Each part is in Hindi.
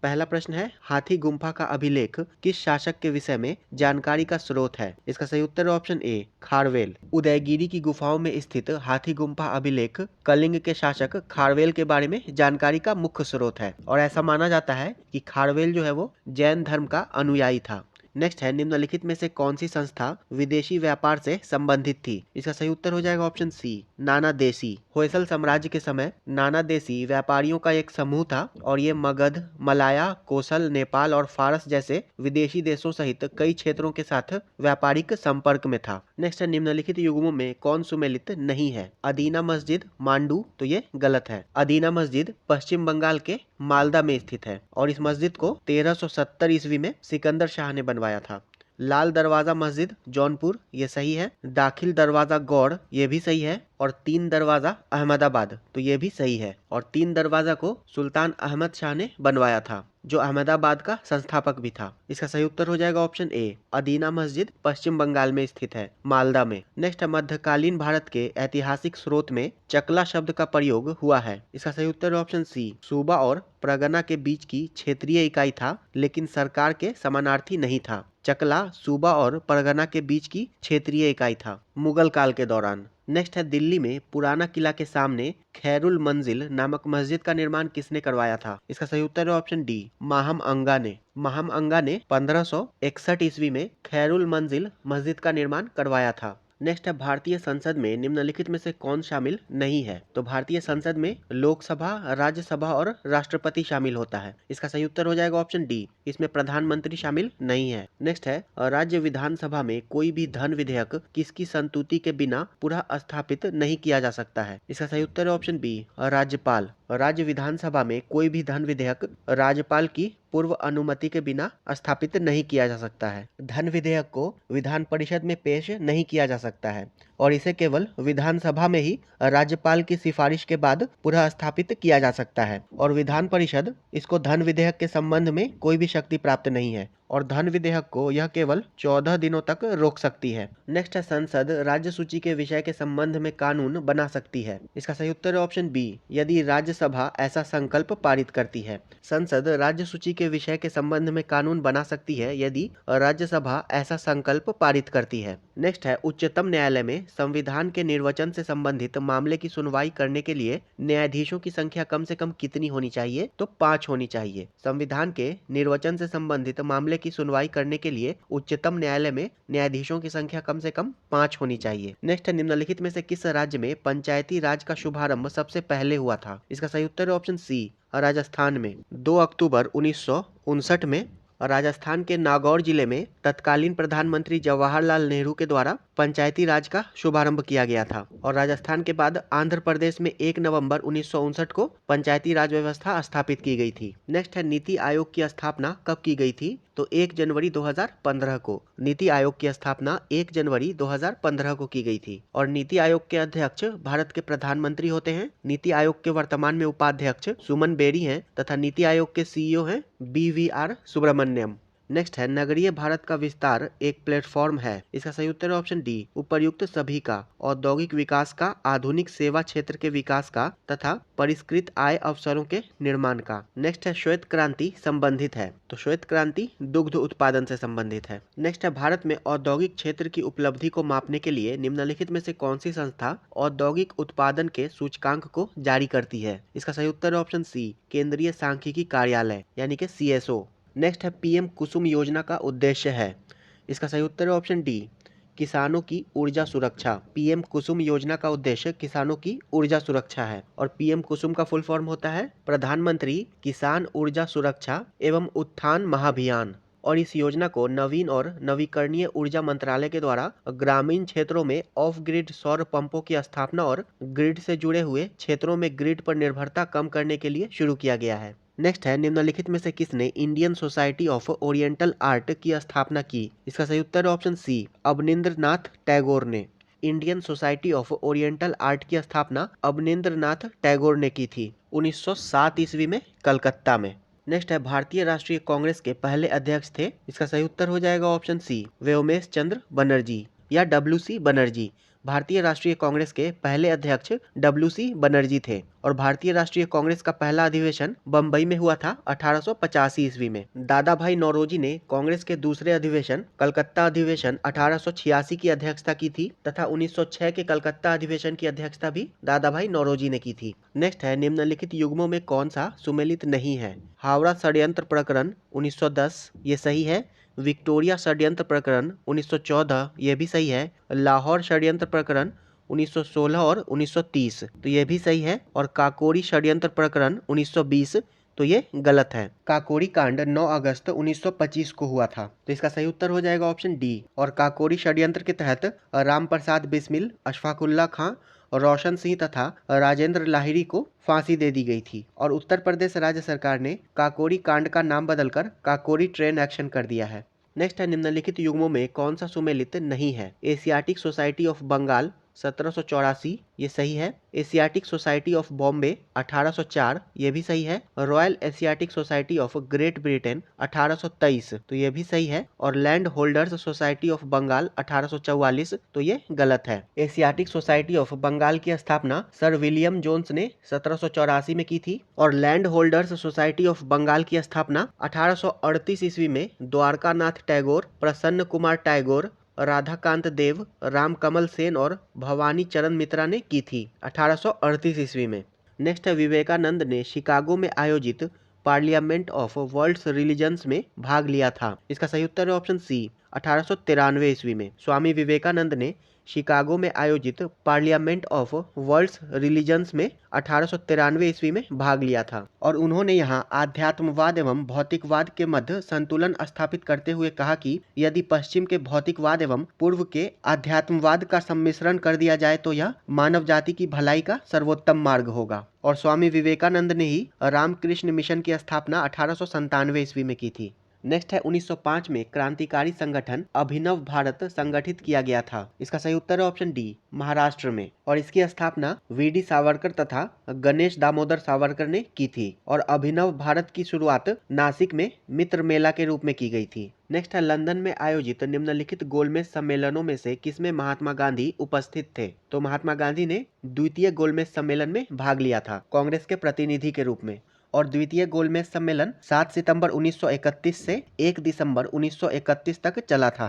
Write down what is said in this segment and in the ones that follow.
पहला प्रश्न है, हाथी गुम्फा का अभिलेख किस शासक के विषय में जानकारी का स्रोत है? इसका सही उत्तर है ऑप्शन ए, खारवेल। उदयगिरी की गुफाओं में स्थित हाथी गुम्फा अभिलेख कलिंग के शासक खारवेल के बारे में जानकारी का मुख्य स्रोत है और ऐसा माना जाता है कि खारवेल जो है वो जैन धर्म का अनुयायी था। नेक्स्ट है, निम्नलिखित में से कौन सी संस्था विदेशी व्यापार से संबंधित थी? इसका सही उत्तर हो जाएगा ऑप्शन सी, नाना देशी। होयसल साम्राज्य के समय नाना देशी व्यापारियों का एक समूह था और ये मगध, मलाया, कोसल, नेपाल और फारस जैसे विदेशी देशों सहित कई क्षेत्रों के साथ व्यापारिक संपर्क में था। नेक्स्ट है, निम्नलिखित युग्मों में कौन सुमेलित नहीं है? अदीना मस्जिद, मांडू, तो ये गलत है। अदीना मस्जिद पश्चिम बंगाल के मालदा में स्थित है और इस मस्जिद को 1370 ईस्वी में सिकंदर शाह ने बनवाया था। लाल दरवाजा मस्जिद जौनपुर, ये सही है। दाखिल दरवाजा गौड़, ये भी सही है। और तीन दरवाजा अहमदाबाद, तो ये भी सही है। और तीन दरवाजा को सुल्तान अहमद शाह ने बनवाया था जो अहमदाबाद का संस्थापक भी था। इसका सही उत्तर हो जाएगा ऑप्शन ए, अदीना मस्जिद पश्चिम बंगाल में स्थित है, मालदा में। नेक्स्ट, मध्यकालीन भारत के ऐतिहासिक स्रोत में चकला शब्द का प्रयोग हुआ है। इसका सही उत्तर ऑप्शन सी, सूबा और परगना के बीच की क्षेत्रीय इकाई था लेकिन सरकार के समानार्थी नहीं था। चकला सूबा और परगना के बीच की क्षेत्रीय इकाई था मुगल काल के दौरान। नेक्स्ट है, दिल्ली में पुराना किला के सामने खैरुल मंजिल नामक मस्जिद का निर्माण किसने करवाया था? इसका सही उत्तर है ऑप्शन डी, माहम अंगा ने। माहम अंगा ने 1561 ईस्वी में खैरुल मंजिल मस्जिद का निर्माण करवाया था। नेक्स्ट है, भारतीय संसद में निम्नलिखित में से कौन शामिल नहीं है? तो भारतीय संसद में लोकसभा, राज्यसभा और राष्ट्रपति शामिल होता है। इसका सही उत्तर हो जाएगा ऑप्शन डी, इसमें प्रधानमंत्री शामिल नहीं है। नेक्स्ट है, राज्य विधानसभा में कोई भी धन विधेयक किसकी संतुति के बिना पुनः स्थापित नहीं किया जा सकता है? इसका सही उत्तर है ऑप्शन बी, राज्यपाल। राज्य विधानसभा में कोई भी धन विधेयक राज्यपाल की पूर्व अनुमति के बिना स्थापित नहीं किया जा सकता है। धन विधेयक को विधान परिषद में पेश नहीं किया जा सकता है और इसे केवल विधानसभा में ही राज्यपाल की सिफारिश के बाद पुनः स्थापित किया जा सकता है और विधान परिषद इसको धन विधेयक के संबंध में कोई भी शक्ति प्राप्त नहीं है और धन विधेयक को यह केवल 14 दिनों तक रोक सकती है। नेक्स्ट है, संसद राज्य सूची के विषय के संबंध में कानून बना सकती है। इसका सही उत्तर है ऑप्शन बी, यदि राज्यसभा ऐसा संकल्प पारित करती है। संसद राज्य सूची के विषय के संबंध में कानून बना सकती है यदि राज्यसभा ऐसा संकल्प पारित करती है। नेक्स्ट है, उच्चतम न्यायालय में संविधान के निर्वचन से संबंधित मामले की सुनवाई करने के लिए न्यायाधीशों की संख्या कम से कम कितनी होनी चाहिए? तो 5 होनी चाहिए। संविधान के निर्वचन से संबंधित मामले की सुनवाई करने के लिए उच्चतम न्यायालय में न्यायाधीशों की संख्या कम से कम 5 होनी चाहिए। नेक्स्ट है, निम्नलिखित में से किस राज्य में पंचायती राज का शुभारंभ सबसे पहले हुआ था? इसका सही उत्तर है ऑप्शन सी, राजस्थान में। 2 अक्टूबर 1959 में राजस्थान के नागौर जिले में तत्कालीन प्रधानमंत्री जवाहरलाल नेहरू के द्वारा पंचायती राज का शुभारंभ किया गया था और राजस्थान के बाद आंध्र प्रदेश में 1 नवंबर 1959 को पंचायती राज व्यवस्था स्थापित की गई थी। नेक्स्ट है, नीति आयोग की स्थापना कब की गई थी? तो 1 जनवरी 2015 को। नीति आयोग की स्थापना 1 जनवरी 2015 को की गई थी और नीति आयोग के अध्यक्ष भारत के प्रधानमंत्री होते हैं। नीति आयोग के वर्तमान में उपाध्यक्ष सुमन बेरी हैं तथा नीति आयोग के सीईओ हैं BVR सुब्रमण्यम। नेक्स्ट है, नगरीय भारत का विस्तार एक प्लेटफॉर्म है। इसका सही उत्तर है ऑप्शन डी, उपर्युक्त सभी का, औद्योगिक विकास का, आधुनिक सेवा क्षेत्र के विकास का तथा परिष्कृत आय अवसरों के निर्माण का। नेक्स्ट है, श्वेत क्रांति संबंधित है। तो श्वेत क्रांति दुग्ध उत्पादन से संबंधित है। नेक्स्ट है, भारत में औद्योगिक क्षेत्र की उपलब्धि को मापने के लिए निम्नलिखित में से कौन सी संस्था औद्योगिक उत्पादन के सूचकांक को जारी करती है? इसका सही उत्तर है ऑप्शन सी, केंद्रीय सांख्यिकी कार्यालय यानी कि CSO। नेक्स्ट है, PM कुसुम योजना का उद्देश्य है। इसका सही उत्तर है ऑप्शन डी, किसानों की ऊर्जा सुरक्षा। PM कुसुम योजना का उद्देश्य किसानों की ऊर्जा सुरक्षा है और PM कुसुम का फुल फॉर्म होता है प्रधानमंत्री किसान ऊर्जा सुरक्षा एवं उत्थान महाभियान और इस योजना को नवीन और नवीकरणीय ऊर्जा मंत्रालय के द्वारा ग्रामीण क्षेत्रों में ऑफ ग्रिड सौर पंपों की स्थापना और ग्रिड से जुड़े हुए क्षेत्रों में ग्रिड पर निर्भरता कम करने के लिए शुरू किया गया है। नेक्स्ट है, निम्नलिखित में से किसने Indian society of oriental art की स्थापना की? इसका सही उत्तर ऑप्शन सी, अवनींद्रनाथ टैगोर ने। Indian society of oriental art की स्थापना अवनींद्रनाथ टैगोर ने की थी 1907 ईस्वी में कलकत्ता में। नेक्स्ट है, भारतीय राष्ट्रीय कांग्रेस के पहले अध्यक्ष थे। इसका सही उत्तर हो जाएगा ऑप्शन सी, व्योमेश चंद्र बनर्जी या WC बनर्जी। भारतीय राष्ट्रीय कांग्रेस के पहले अध्यक्ष WC बनर्जी थे और भारतीय राष्ट्रीय कांग्रेस का पहला अधिवेशन बम्बई में हुआ था 1885 ईस्वी में। दादा भाई नौरोजी ने कांग्रेस के दूसरे अधिवेशन कलकत्ता अधिवेशन 1886 की अध्यक्षता की थी तथा 1906 के कलकत्ता अधिवेशन की अध्यक्षता भी दादा भाई नौरोजी ने की थी। नेक्स्ट है, निम्नलिखित युग्मों में कौन सा सुमेलित नहीं है? हावड़ा षड्यंत्र प्रकरण 1910, ये सही है। विक्टोरिया षड्यंत्र प्रकरण 1914, ये भी सही है। लाहौर षड्यंत्र प्रकरण 1916 और 1930, तो ये भी सही है। और काकोरी षड्यंत्र प्रकरण 1920, तो ये गलत है। काकोरी कांड 9 अगस्त 1925 को हुआ था, तो इसका सही उत्तर हो जाएगा ऑप्शन डी। और काकोरी षड्यंत्र के तहत राम प्रसाद बिस्मिल, अशफाकुल्ला खां, रोशन सिंह तथा राजेंद्र लाहिड़ी को फांसी दे दी गई थी और उत्तर प्रदेश राज्य सरकार ने काकोरी कांड का नाम बदलकर काकोरी ट्रेन एक्शन कर दिया है। नेक्स्ट है, निम्नलिखित युग्मों में कौन सा सुमेलित नहीं है? एशियाटिक सोसाइटी ऑफ बंगाल 1784, ये सही है। एशियाटिक सोसाइटी ऑफ बॉम्बे 1804, ये भी सही है। Royal Asiatic Society of Great Britain 1823, तो ये भी सही है। और Land Holders Society of Bengal 1844, तो ये गलत है। एशियाटिक सोसाइटी ऑफ बंगाल की स्थापना सर विलियम जोन्स ने 1784 में की थी और Land Holders Society of Bengal की स्थापना 1838 ईस्वी में द्वारकानाथ टैगोर, प्रसन्न कुमार टैगोर, राधाकांत देव, राम कमल सेन और भवानी चरण मित्रा ने की थी 1838 ईस्वी में। नेक्स्ट है, विवेकानंद ने शिकागो में आयोजित पार्लियामेंट ऑफ वर्ल्ड्स रिलीजन्स में भाग लिया था। इसका सही उत्तर है ऑप्शन सी, 1893 ईस्वी में स्वामी विवेकानंद ने शिकागो में आयोजित पार्लियामेंट ऑफ वर्ल्ड्स रिलीजन्स में 1893 ईस्वी में भाग लिया था और उन्होंने यहां आध्यात्मवाद एवं भौतिकवाद के मध्य संतुलन स्थापित करते हुए कहा कि यदि पश्चिम के भौतिकवाद एवं पूर्व के आध्यात्मवाद का सम्मिश्रण कर दिया जाए तो यह मानव जाति की भलाई का सर्वोत्तम मार्ग होगा। और स्वामी विवेकानंद ने ही रामकृष्ण मिशन की स्थापना 1897 ईस्वी में की थी। नेक्स्ट है, 1905 में क्रांतिकारी संगठन अभिनव भारत संगठित किया गया था। इसका सही उत्तर है ऑप्शन डी, महाराष्ट्र में। और इसकी स्थापना वीडी सावरकर तथा गणेश दामोदर सावरकर ने की थी और अभिनव भारत की शुरुआत नासिक में मित्र मेला के रूप में की गई थी। नेक्स्ट है, लंदन में आयोजित निम्नलिखित गोलमेज सम्मेलनों में से किसमें महात्मा गांधी उपस्थित थे? तो महात्मा गांधी ने द्वितीय गोलमेज सम्मेलन में भाग लिया था कांग्रेस के प्रतिनिधि के रूप में और द्वितीय गोलमेज सम्मेलन 7 सितंबर 1931 से 1 दिसंबर 1931 तक चला था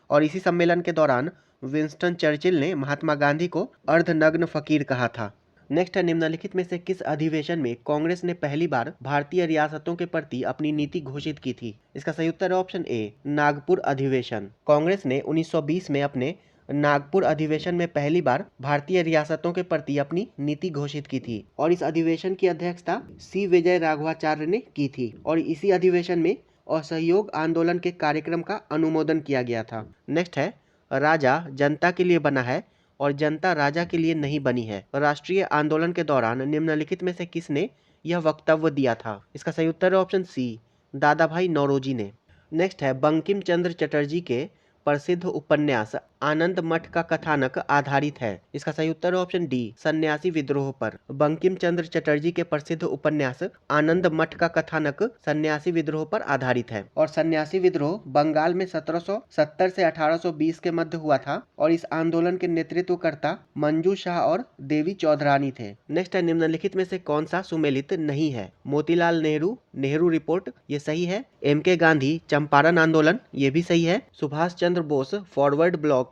और इसी सम्मेलन के दौरान विंस्टन चर्चिल ने महात्मा गांधी को अर्धनग्न फकीर कहा था। नेक्स्ट है, निम्नलिखित में से किस अधिवेशन में कांग्रेस ने पहली बार भारतीय रियासतों के प्रति अपनी नीति घोषित की थी? इसका सही उत्तर है ऑप्शन ए, नागपुर अधिवेशन। कांग्रेस ने 1920 में अपने नागपुर अधिवेशन में पहली बार भारतीय रियासतों के प्रति अपनी नीति घोषित की थी और इस अधिवेशन की अध्यक्षता सी विजय राघवाचार्य ने की थी और इसी अधिवेशन में असहयोग आंदोलन के कार्यक्रम का अनुमोदन किया गया था। नेक्स्ट है, राजा जनता के लिए बना है और जनता राजा के लिए नहीं बनी है। राष्ट्रीय आंदोलन के दौरान निम्नलिखित में से किसने यह वक्तव्य दिया था? इसका सही उत्तर है ऑप्शन सी, दादा भाई नौरोजी ने। नेक्स्ट है, बंकिम चंद्र चटर्जी के प्रसिद्ध उपन्यास आनंद मठ का कथानक आधारित है। इसका सही उत्तर है ऑप्शन डी, सन्यासी विद्रोह पर। बंकिम चंद्र चटर्जी के प्रसिद्ध उपन्यास आनंद मठ का कथानक सन्यासी विद्रोह पर आधारित है और सन्यासी विद्रोह बंगाल में 1770 से 1820 के मध्य हुआ था और इस आंदोलन के नेतृत्वकर्ता मंजू शाह और देवी चौधरानी थे। नेक्स्ट है, निम्नलिखित में से कौन सा सुमेलित नहीं है? मोतीलाल नेहरू, नेहरू रिपोर्ट, ये सही है। MK गांधी, चंपारण आंदोलन, ये भी सही है। सुभाष चंद्र बोस, फॉरवर्ड ब्लॉक,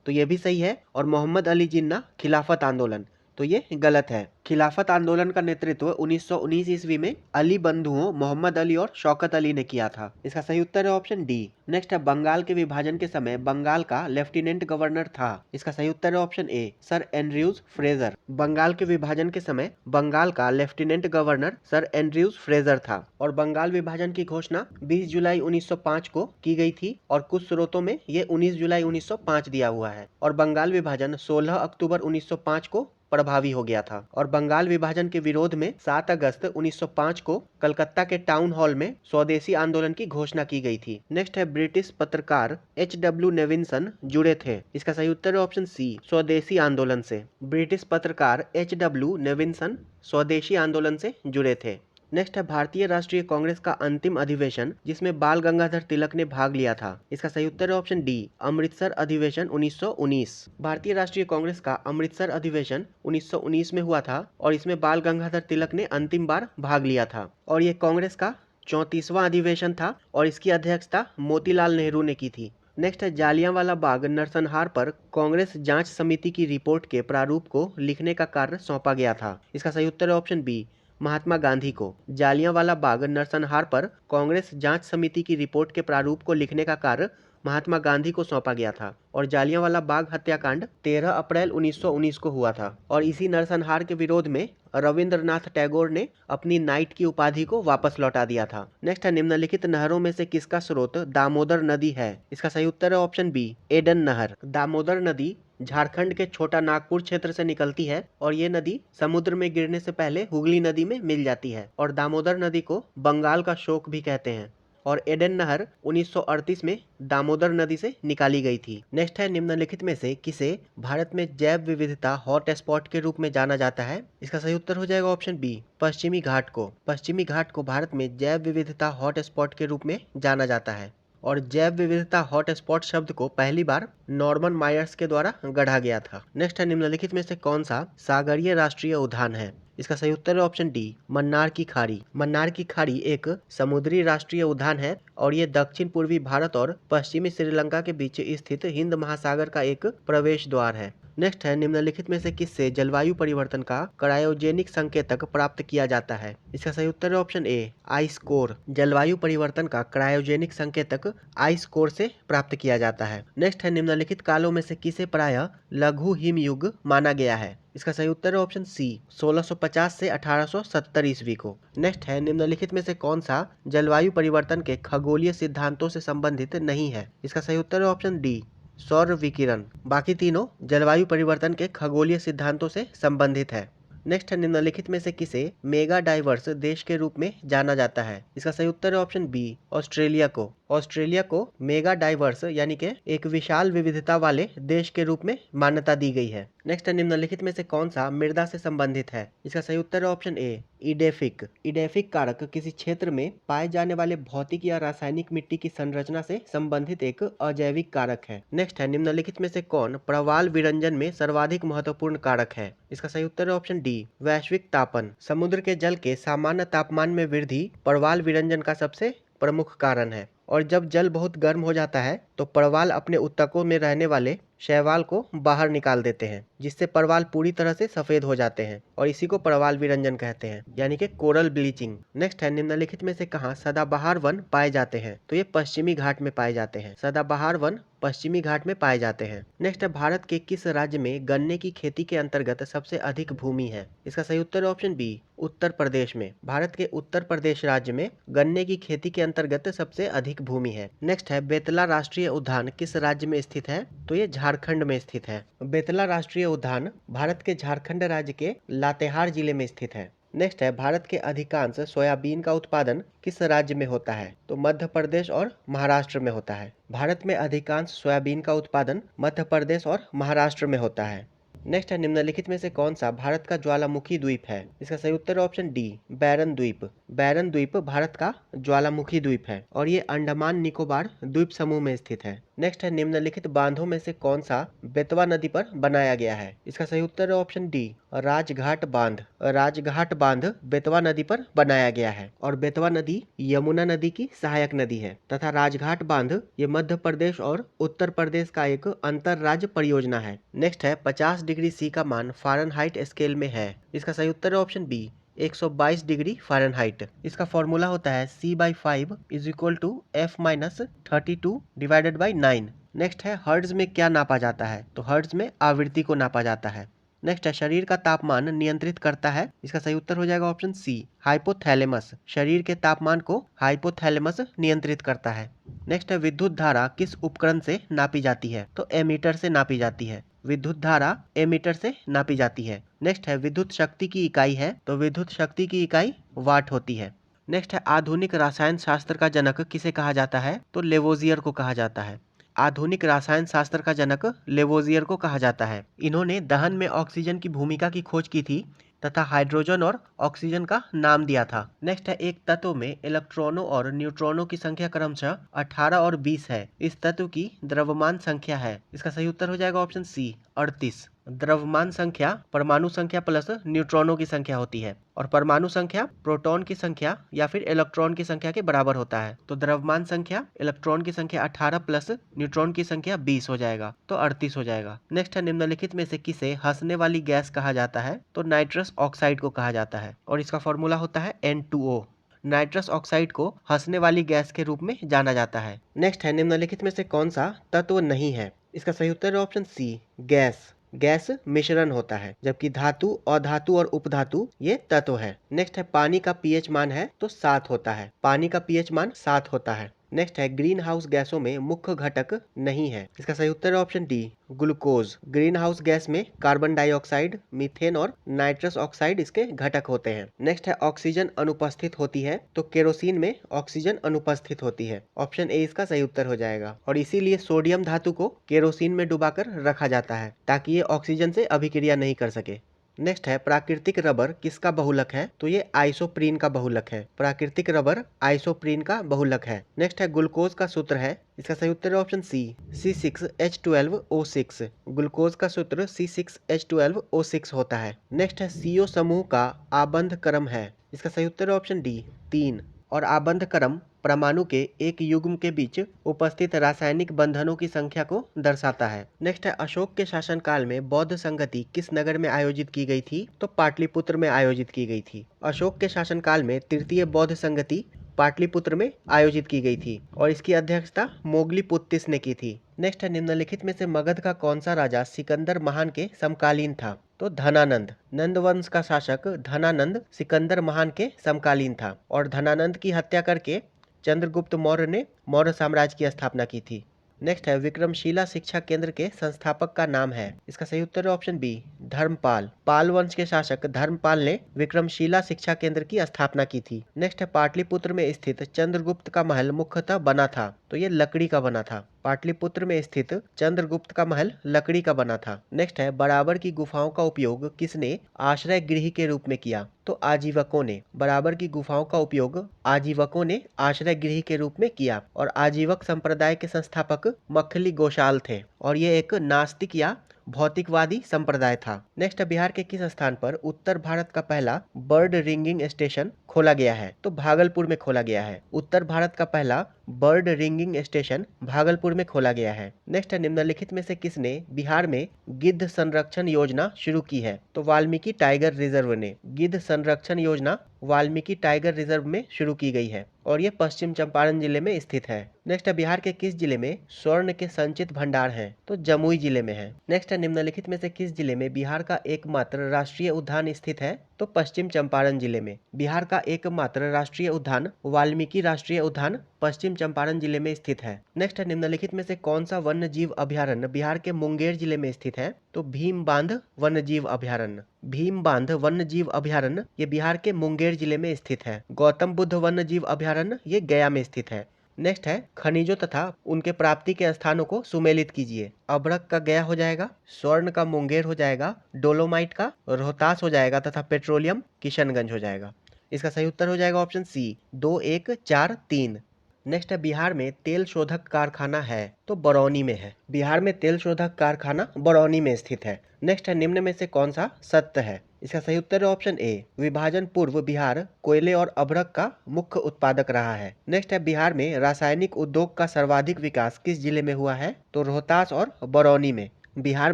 तो ये भी सही है। और मोहम्मद अली जिन्ना, खिलाफत आंदोलन, तो ये गलत है। खिलाफत आंदोलन का नेतृत्व 1919 ईस्वी में अली बंधुओं मोहम्मद अली और शौकत अली ने किया था। इसका सही उत्तर है ऑप्शन डी। नेक्स्ट है, बंगाल के विभाजन के समय बंगाल का लेफ्टिनेंट गवर्नर था। इसका सही उत्तर है option A, Sir Andrews Fraser. Bengal के विभाजन के समय बंगाल का lieutenant governor Sir Andrews Fraser था और बंगाल विभाजन की घोषणा 20 जुलाई 1905 को की गई थी और कुछ स्रोतों में ये 19 जुलाई 1905 दिया हुआ है और बंगाल विभाजन 16 अक्टूबर 1905 को प्रभावी हो गया था और बंगाल विभाजन के विरोध में 7 अगस्त 1905 को कलकत्ता के टाउन हॉल में स्वदेशी आंदोलन की घोषणा की गई थी। नेक्स्ट है, ब्रिटिश पत्रकार HW नेविंसन जुड़े थे। इसका सही उत्तर है ऑप्शन सी, स्वदेशी आंदोलन से। ब्रिटिश पत्रकार HW नेविंसन स्वदेशी आंदोलन से जुड़े थे। नेक्स्ट है भारतीय राष्ट्रीय कांग्रेस का अंतिम अधिवेशन जिसमें बाल गंगाधर तिलक ने भाग लिया था। इसका सही उत्तर है ऑप्शन डी, अमृतसर अधिवेशन 1919। भारतीय राष्ट्रीय कांग्रेस का अमृतसर अधिवेशन 1919 में हुआ था और इसमें बाल गंगाधर तिलक ने अंतिम बार भाग लिया था और ये कांग्रेस का 34वां अधिवेशन था और इसकी अध्यक्षता मोतीलाल नेहरू ने की थी। नेक्स्ट है जालियांवाला बाग नरसंहार पर कांग्रेस जांच समिति की रिपोर्ट के प्रारूप को लिखने का कार्य सौंपा गया था। इसका सही उत्तर है ऑप्शन बी, महात्मा गांधी को। जालियांवाला बाग नरसंहार पर कांग्रेस जांच समिति की रिपोर्ट के प्रारूप को लिखने का कार्य महात्मा गांधी को सौंपा गया था और जालियांवाला बाग हत्याकांड 13 अप्रैल 1919 को हुआ था और इसी नरसंहार के विरोध में रविंद्रनाथ टैगोर ने अपनी नाइट की उपाधि को वापस लौटा दिया था। नेक्स्ट है निम्नलिखित नहरों में से किसका स्रोत दामोदर नदी है। इसका सही उत्तर है ऑप्शन बी, एडन नहर। दामोदर नदी झारखंड के छोटा नागपुर क्षेत्र से निकलती है और ये नदी समुद्र में गिरने से पहले हुगली नदी में मिल जाती है और दामोदर नदी को बंगाल का शोक भी कहते हैं और एडन नहर 1938 में दामोदर नदी से निकाली गई थी। नेक्स्ट है निम्नलिखित में से किसे भारत में जैव विविधता हॉट स्पॉट के रूप में जाना जाता है। इसका सही उत्तर हो जाएगा ऑप्शन बी, पश्चिमी घाट को। पश्चिमी घाट को भारत में जैव विविधता हॉट स्पॉट के रूप में जाना जाता है और जैव विविधता हॉट स्पॉट शब्द को पहली बार नॉर्मन मायर्स के द्वारा गढ़ा गया था। नेक्स्ट है निम्नलिखित में से कौन सा सागरीय राष्ट्रीय उद्यान है। इसका सही उत्तर है ऑप्शन डी, मन्नार की खाड़ी। मन्नार की खाड़ी एक समुद्री राष्ट्रीय उद्यान है और ये दक्षिण पूर्वी भारत और पश्चिमी श्रीलंका के बीच स्थित हिंद महासागर का एक प्रवेश द्वार है। नेक्स्ट है निम्नलिखित में से किससे जलवायु परिवर्तन का क्रायोजेनिक संकेतक प्राप्त किया जाता है। इसका सही उत्तर है ऑप्शन ए, आइस कोर। जलवायु परिवर्तन का क्रायोजेनिक संकेतक आइस कोर से प्राप्त किया जाता है। नेक्स्ट है निम्नलिखित कालों में से किसे प्रायः लघु हिमयुग माना गया है। इसका सही उत्तर है ऑप्शन सी, 1650 से 1870 ईस्वी को। नेक्स्ट है निम्नलिखित में से कौन सा जलवायु परिवर्तन के खगोलीय सिद्धांतों से संबंधित नहीं है। इसका सही उत्तर है ऑप्शन डी, सौर विकिरण। बाकी तीनों जलवायु परिवर्तन के खगोलीय सिद्धांतों से संबंधित है। नेक्स्ट है निम्नलिखित में से किसे मेगा डाइवर्स देश के रूप में जाना जाता है। इसका सही उत्तर है ऑप्शन बी, ऑस्ट्रेलिया को। ऑस्ट्रेलिया को मेगा डाइवर्स यानी कि एक विशाल विविधता वाले देश के रूप में मान्यता दी गई है। नेक्स्ट है निम्नलिखित में से कौन सा मृदा से संबंधित है। इसका सही उत्तर है ऑप्शन ए, इडेफिक। इडेफिक कारक किसी क्षेत्र में पाए जाने वाले भौतिक या रासायनिक मिट्टी की संरचना से संबंधित एक अजैविक कारक है। नेक्स्ट है निम्नलिखित में से कौन प्रवाल विरंजन में सर्वाधिक महत्वपूर्ण कारक है। इसका सही उत्तर है ऑप्शन डी, वैश्विक तापन। समुद्र के जल के सामान्य तापमान में वृद्धि प्रवाल विरंजन का सबसे प्रमुख कारण है और जब जल बहुत गर्म हो जाता है तो प्रवाल अपने उत्तकों में रहने वाले शैवाल को बाहर निकाल देते हैं जिससे प्रवाल पूरी तरह से सफेद हो जाते हैं और इसी को प्रवाल विरंजन कहते हैं यानी कि कोरल ब्लीचिंग। नेक्स्ट है निम्नलिखित में से कहाँ सदाबहार वन पाए जाते हैं। तो ये पश्चिमी घाट में पाए जाते हैं। सदाबहार वन पश्चिमी घाट में पाए जाते हैं। नेक्स्ट है भारत के किस राज्य में गन्ने की खेती के अंतर्गत सबसे अधिक भूमि है। इसका सही उत्तर है ऑप्शन बी, उत्तर प्रदेश में। भारत के उत्तर प्रदेश राज्य में गन्ने की खेती के अंतर्गत सबसे अधिक भूमि है। नेक्स्ट है बेतला राष्ट्रीय उद्यान किस राज्य में स्थित है। तो ये झारखंड में स्थित है। बेतला राष्ट्रीय उद्यान भारत के झारखंड राज्य के लातेहार जिले में स्थित है। नेक्स्ट है भारत के अधिकांश सोयाबीन का उत्पादन किस राज्य में होता है। तो मध्य प्रदेश और महाराष्ट्र में होता है। भारत में अधिकांश सोयाबीन का उत्पादन मध्य प्रदेश और महाराष्ट्र में होता है। नेक्स्ट है निम्नलिखित में से कौन सा भारत का ज्वालामुखी द्वीप है। इसका सही उत्तर ऑप्शन डी, बैरन द्वीप। बैरन द्वीप भारत का ज्वालामुखी द्वीप है और ये अंडमान निकोबार द्वीप समूह में स्थित है। नेक्स्ट है निम्नलिखित बांधों में से कौन सा बेतवा नदी पर बनाया गया है। इसका सही उत्तर है ऑप्शन डी, राजघाट बांध। राजघाट बांध बेतवा नदी पर बनाया गया है और बेतवा नदी यमुना नदी की सहायक नदी है तथा राजघाट बांध ये मध्य प्रदेश और उत्तर प्रदेश का एक अंतर राज्य परियोजना है। नेक्स्ट है 50 डिग्री सी का मान फ़ारेनहाइट स्केल में है। इसका सही उत्तर है ऑप्शन बी, 122 डिग्री फ़ारेनहाइट। इसका फॉर्मूला होता है C/5 is equal to F-32 divided by 9। Next है हर्ट्ज में क्या नापा जाता है। तो हर्ट्ज में आवृत्ति को नापा जाता है। नेक्स्ट है शरीर का तापमान नियंत्रित करता है। इसका सही उत्तर हो जाएगा ऑप्शन सी, हाइपोथैलेमस। शरीर के तापमान को हाइपोथैलेमस नियंत्रित करता है। नेक्स्ट है विद्युत धारा किस उपकरण से नापी जाती है। तो एमीटर से नापी जाती है। विद्युत धारा एमीटर से नापी जाती है। नेक्स्ट है विद्युत शक्ति की इकाई है। तो विद्युत शक्ति की इकाई वाट होती है। नेक्स्ट है आधुनिक रसायन शास्त्र का जनक किसे कहा जाता है। तो लेवोजियर को कहा जाता है। आधुनिक रसायन शास्त्र का जनक लेवोजियर को कहा जाता है। इन्होंने दहन में ऑक्सीजन की भूमिका की खोज की थी तथा हाइड्रोजन और ऑक्सीजन का नाम दिया था। नेक्स्ट है, एक तत्व में इलेक्ट्रॉनों और न्यूट्रॉनों की संख्या क्रमशः 18 और 20 है। इस तत्व की द्रव्यमान संख्या है। इसका सही उत्तर हो जाएगा ऑप्शन सी 38। द्रव्यमान संख्या परमाणु संख्या प्लस न्यूट्रॉनों की संख्या होती है और परमाणु संख्या प्रोटॉन की संख्या या फिर इलेक्ट्रॉन की संख्या के बराबर होता है। तो द्रव्यमान संख्या इलेक्ट्रॉन की संख्या 18 प्लस न्यूट्रॉन की संख्या 20 हो जाएगा, तो 38 हो जाएगा। नेक्स्ट है, निम्नलिखित में से किसे हंसने वाली गैस कहा जाता है? तो नाइट्रस ऑक्साइड को कहा जाता है और इसका फॉर्मूला होता है N2O। नाइट्रस ऑक्साइड को हंसने वाली गैस के रूप में जाना जाता है। नेक्स्ट है, निम्नलिखित में से कौन सा तत्व नहीं है? इसका सही उत्तर है ऑप्शन सी गैस। गैस मिश्रण होता है, जबकि धातु, अधातु और उपधातु ये तत्व है। नेक्स्ट है, पानी का पीएच मान है तो 7 होता है। पानी का पीएच मान 7 होता है। नेक्स्ट है, ग्रीन हाउस गैसों में मुख्य घटक नहीं है। इसका सही उत्तर है option D glucose. Green house gas में कार्बन डाइऑक्साइड, मीथेन और नाइट्रस ऑक्साइड इसके घटक होते हैं। नेक्स्ट है, ऑक्सीजन अनुपस्थित होती है तो केरोसिन में ऑक्सीजन अनुपस्थित होती है। ऑप्शन ए इसका सही उत्तर हो जाएगा और इसीलिए सोडियम धातु को केरोसिन में डुबाकर रखा जाता है ताकि ये ऑक्सीजन से अभिक्रिया नहीं कर सके। नेक्स्ट है, प्राकृतिक रबर किसका बहुलक है? तो ये आइसोप्रीन का बहुलक है। प्राकृतिक रबर आइसोप्रीन का बहुलक है। नेक्स्ट है, ग्लूकोज का सूत्र है। इसका सही उत्तर है ऑप्शन सी C6H12O6। ग्लूकोज का सूत्र C6H12O6 होता है। नेक्स्ट है, CO समूह का आबंध क्रम है। इसका सही उत्तर है ऑप्शन डी 3 और आबंध क्रम परमाणु के एक युग्म के बीच उपस्थित रासायनिक बंधनों की संख्या को दर्शाता है। नेक्स्ट है, अशोक के शासनकाल में बौद्ध संगति किस नगर में आयोजित की गई थी? तो पाटलिपुत्र में आयोजित की गई थी। अशोक के शासनकाल में तृतीय बौद्ध संगति पाटलिपुत्र में आयोजित की गई थी और इसकी अध्यक्षता मोगलीपुत्तिस ने की थी। नेक्स्ट है, निम्नलिखित में से मगध का कौन सा राजा सिकंदर महान के समकालीन था? तो धनानंद। नंद वंश का शासक धनानंद सिकंदर महान के समकालीन था और धनानंद की हत्या करके चंद्रगुप्त मौर्य ने मौर्य साम्राज्य की स्थापना की थी। नेक्स्ट है, विक्रमशिला शिक्षा केंद्र के संस्थापक का नाम है। इसका सही उत्तर है ऑप्शन बी धर्मपाल। पाल वंश के शासक धर्मपाल ने विक्रमशिला शिक्षा केंद्र की स्थापना की थी। नेक्स्ट है, पाटलिपुत्र में स्थित चंद्रगुप्त का महल मुख्यतः बना था तो ये लकड़ी का बना था। पाटलिपुत्र में स्थित चंद्रगुप्त का महल लकड़ी का बना था। नेक्स्ट है, बराबर की गुफाओं का उपयोग किसने आश्रय गृह के रूप में किया? तो आजीवकों ने। बराबर की गुफाओं का उपयोग आजीवकों ने आश्रय गृह के रूप में किया और आजीवक संप्रदाय के संस्थापक मखली गोशाल थे और ये एक नास्तिक या भौतिकवादी संप्रदाय था। नेक्स्ट, बिहार के किस स्थान पर उत्तर भारत का पहला बर्ड रिंगिंग स्टेशन खोला गया है? तो भागलपुर में खोला गया है। उत्तर भारत का पहला बर्ड रिंगिंग स्टेशन भागलपुर में खोला गया है। नेक्स्ट है, निम्नलिखित में से किसने बिहार में गिद्ध संरक्षण योजना शुरू की है? तो वाल्मीकि टाइगर रिजर्व ने। गिद्ध संरक्षण योजना वाल्मीकि टाइगर रिजर्व में शुरू की गई है और ये पश्चिम चंपारण जिले में स्थित है। नेक्स्ट है, बिहार के किस जिले में स्वर्ण के संचित भंडार हैं? तो जमुई जिले में है। नेक्स्ट है, निम्नलिखित में से किस जिले में बिहार का एकमात्र राष्ट्रीय उद्यान स्थित है? तो पश्चिम चंपारण जिले में। बिहार का एकमात्र राष्ट्रीय उद्यान वाल्मीकि राष्ट्रीय उद्यान पश्चिम चंपारण जिले में स्थित है। नेक्स्ट है, निम्नलिखित में से कौन सा वन्य जीव अभयारण्य बिहार के मुंगेर जिले में स्थित है? तो भीम बांध वन्य जीव अभयारण्य। भीम बांध वन्य जीव अभयारण्य ये बिहार के मुंगेर जिले में स्थित है। गौतम बुद्ध वन्य जीव अभयारण्य ये गया में स्थित है। नेक्स्ट है, खनिजों तथा उनके प्राप्ति के स्थानों को सुमेलित कीजिए। अभ्रक का गया हो जाएगा, स्वर्ण का मुंगेर हो जाएगा, डोलोमाइट का रोहतास हो जाएगा तथा पेट्रोलियम किशनगंज हो जाएगा। इसका सही उत्तर हो जाएगा ऑप्शन सी 2, 1, 4, 3। नेक्स्ट है, बिहार में तेल शोधक कारखाना है? तो बरौनी में है। बिहार में तेल शोधक कारखाना बरौनी में स्थित है। नेक्स्ट है, निम्न में से कौन सा सत्य है? इसका सही उत्तर है ऑप्शन ए विभाजन पूर्व बिहार कोयले और अभ्रक का मुख्य उत्पादक रहा है। नेक्स्ट है, बिहार में रासायनिक उद्योग का सर्वाधिक विकास किस जिले में हुआ है? तो रोहतास और बरौनी में। बिहार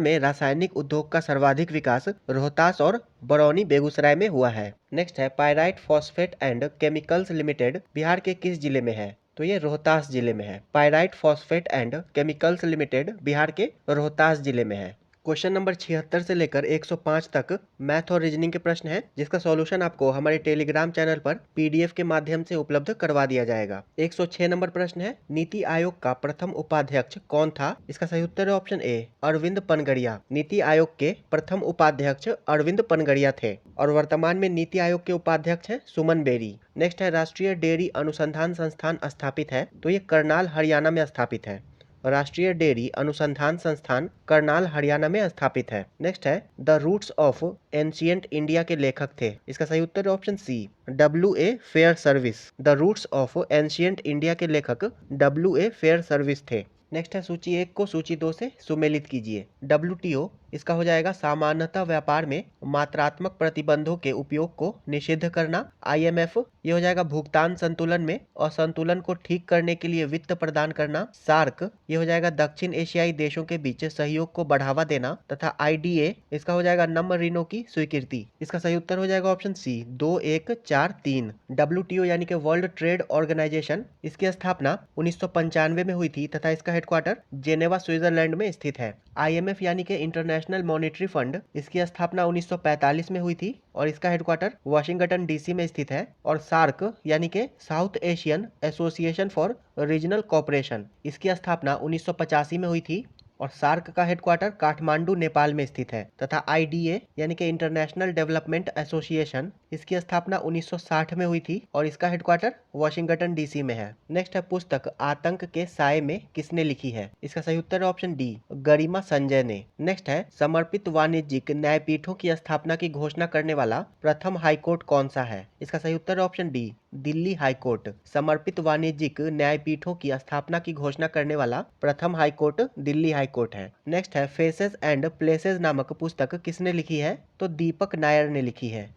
में रासायनिक उद्योग का सर्वाधिक विकास रोहतास और बरौनी बेगूसराय में हुआ है। नेक्स्ट है, pyrite phosphate and chemicals limited Bihar के किस जिले में है? तो ये रोहतास जिले में है। Pyrite phosphate and chemicals limited Bihar के रोहतास जिले में है। क्वेश्चन नंबर 76 से लेकर 105 तक मैथ और रीजनिंग के प्रश्न हैं, जिसका सॉल्यूशन आपको हमारे टेलीग्राम चैनल पर पीडीएफ के माध्यम से उपलब्ध करवा दिया जाएगा। 106 नंबर प्रश्न है, नीति आयोग का प्रथम उपाध्यक्ष कौन था? इसका सही उत्तर है ऑप्शन ए अरविंद पनगड़िया। नीति आयोग के प्रथम उपाध्यक्ष अरविंद पनगड़िया थे और वर्तमान में नीति आयोग के उपाध्यक्ष हैं सुमन बेरी। नेक्स्ट है, राष्ट्रीय डेयरी अनुसंधान संस्थान स्थापित है? तो ये करनाल हरियाणा में स्थापित है। राष्ट्रीय डेयरी अनुसंधान संस्थान करनाल हरियाणा में स्थापित है। नेक्स्ट है The Roots of Ancient India के लेखक थे। इसका सही उत्तर है option C, W.A. Fairservis. The Roots of Ancient India के लेखक W.A. फेयर सर्विस थे। नेक्स्ट है सूची 1 को सूची 2 से सुमेलित कीजिए। WTO इसका हो जाएगा सामान्यतः व्यापार में मात्रात्मक प्रतिबंधों के उपयोग को निषिद्ध करना। IMF ये हो जाएगा भुगतान संतुलन में असंतुलन को ठीक करने के लिए वित्त प्रदान करना। सार्क ये हो जाएगा दक्षिण एशियाई देशों के बीच सहयोग को बढ़ावा देना। तथा IDA इसका हो जाएगा नम्र ऋणों की स्वीकृति। इसका सही उत्तर हो जाएगा ऑप्शन सी, 2, 1, 4, 3। WTO यानी कि वर्ल्ड ट्रेड ऑर्गेनाइजेशन इसकी स्थापना 1995 में हुई थी तथा इसका हेडक्वार्टर जेनेवा स्विट्जरलैंड में स्थित है। IMF यानी कि इंटरनेशनल मॉनेटरी फंड इसकी स्थापना 1945 में हुई थी और इसका हेडक्वार्टर वाशिंगटन DC में स्थित है। और सार्क यानी कि south Asian association for regional cooperation इसकी स्थापना 1985 में हुई थी और सार्क का हेडक्वार्टर काठमांडू नेपाल में स्थित है। तथा IDA यानी कि इंटरनेशनल डेवलपमेंट एसोसिएशन इसकी स्थापना 1960 में हुई थी और इसका हेडक्वार्टर वाशिंगटन DC में है। नेक्स्ट है पुस्तक आतंक के साए में किसने लिखी है। इसका सही उत्तर है ऑप्शन डी, गरिमा संजय ने। नेक्स्ट है समर्पित वाणिज्यिक न्यायपीठों की स्थापना की घोषणा करने वाला प्रथम हाईकोर्ट कौन सा है। इसका सही उत्तर है ऑप्शन डी, दिल्ली हाईकोर्ट। समर्पित वाणिज्यिक न्यायपीठों की स्थापना की घोषणा करने वाला प्रथम हाईकोर्ट दिल्ली हाईकोर्ट है। नेक्स्ट है फेसेस एंड प्लेसेस नामक पुस्तक किसने लिखी है, तो दीपक नायर ने लिखी है।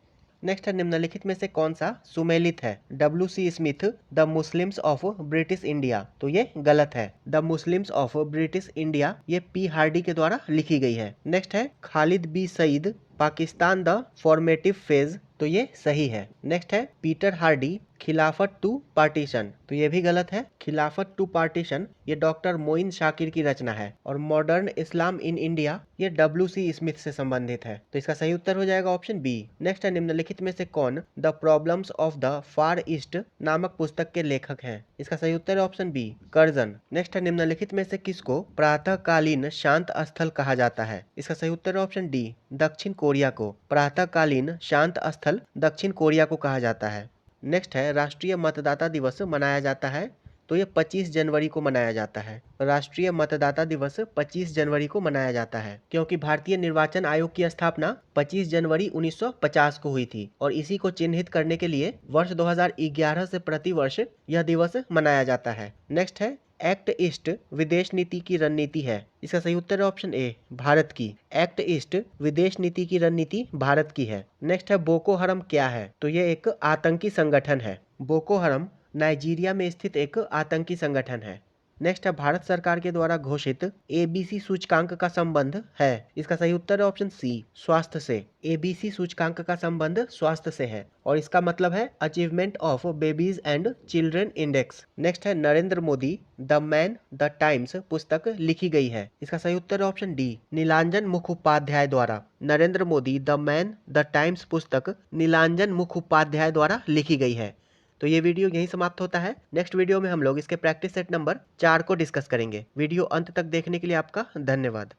नेक्स्ट है निम्नलिखित में से कौन सा सुमेलित है। W.C. Smith The Muslims of British India, तो ये गलत है। The Muslims of British India ये P. हार्डी के द्वारा लिखी गई है। नेक्स्ट है Khalid B Sayeed Pakistan The Formative Phase, तो ये सही है। नेक्स्ट है Peter Hardy Khilafat to partition, तो ये भी गलत है। खिलाफत टू पार्टीशन ये डॉक्टर मोइन शाकिर की रचना है और मॉडर्न इस्लाम इन इंडिया ये W.C. स्मिथ से संबंधित है। तो इसका सही उत्तर हो जाएगा ऑप्शन बी। नेक्स्ट है निम्नलिखित में से कौन the problems of the far east नामक पुस्तक के लेखक हैं। इसका सही उत्तर है ऑप्शन बी, कर्जन। नेक्स्ट है निम्नलिखित में से किसको प्रातःकालीन शांत स्थल कहा जाता है। इसका सही उत्तर है ऑप्शन डी, दक्षिण कोरिया को प्रातःकालीन शांत स्थल दक्षिण कोरिया को कहा जाता है। नेक्स्ट है राष्ट्रीय मतदाता दिवस मनाया जाता है, तो ये 25 जनवरी को मनाया जाता है। राष्ट्रीय मतदाता दिवस 25 जनवरी को मनाया जाता है क्योंकि भारतीय निर्वाचन आयोग की स्थापना 25 जनवरी 1950 को हुई थी और इसी को चिन्हित करने के लिए वर्ष 2011 से प्रतिवर्ष यह दिवस मनाया जाता है। नेक्स्ट है एक्ट ईस्ट विदेश नीति की रणनीति है। इसका सही उत्तर है ऑप्शन ए, भारत की। एक्ट ईस्ट विदेश नीति की रणनीति भारत की है। नेक्स्ट है बोको हरम क्या है, तो ये एक आतंकी संगठन है। बोको हरम नाइजीरिया में स्थित एक आतंकी संगठन है। नेक्स्ट है भारत सरकार के द्वारा घोषित ABC सूचकांक का संबंध है। इसका सही उत्तर है ऑप्शन सी, स्वास्थ्य से। ABC सूचकांक का संबंध स्वास्थ्य से है और इसका मतलब है achievement of babies and children index. Next है Narendra Modi the man the times पुस्तक लिखी गई है। इसका सही उत्तर है ऑप्शन डी, नीलांजन मुखोपाध्याय द्वारा। Narendra Modi the man the times पुस्तक नीलांजन मुखोपाध्याय द्वारा लिखी गई है। तो ये वीडियो यहीं समाप्त होता है। नेक्स्ट वीडियो में हम लोग इसके प्रैक्टिस सेट नंबर 4 को डिस्कस करेंगे। वीडियो अंत तक देखने के लिए आपका धन्यवाद।